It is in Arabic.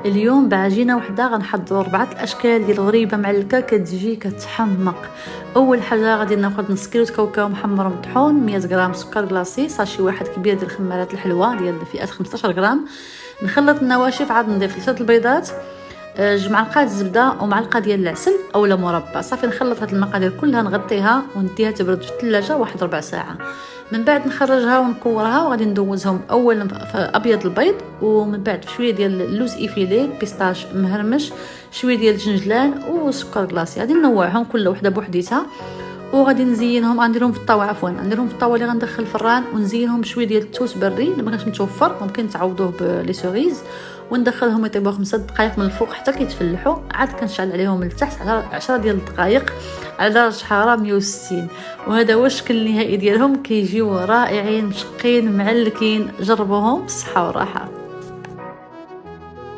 اليوم بعجينه وحده غنحضروا 4 الاشكال ديال الغريبه معلكه كتجي كتحمق. اول حاجه غادي ناخذ نص كيلو كاوكاو محمر مطحون، 100 غرام سكر كلاصي، ساشي واحد كبير ديال الخمارات الحلوه ديال فئه 15 غرام. نخلط النواشف، عاد نضيف 3 البيضات، 2 معلقات الزبده ومعلقه ديال العسل اولا مربى. صافي نخلط هاد المقادير كلها، نغطيها ونديها تبرد في الثلاجه واحد ربع ساعه. من بعد نخرجها ونكورها، وغادي ندوزهم اولا في ابيض البيض، ومن بعد شويه ديال اللوز ايفيلي بيستاش مهرمش، شويه ديال الجنجلان وسكر كلاصي. غادي نوعهم كل وحده بوحديتها، وغادي نزينهم. غنديرهم في الطاوه، نديرهم في الطاوه اللي غندخل الفران، ونزينهم بشويه ديال التوت بري اللي ما كانش متوفر، ممكن تعوضوه بلي سوريز، وندخلهم يطيبوا 5 دقائق من الفوق حتى كيتفلحوا. عاد كنشعل عليهم من التحت على 10 ديال الدقائق على درجه حراره 160. وهذا هو الشكل النهائي ديالهم، كيجيو رائعين مشقين معلكين. جربوهم بالصحه والراحه.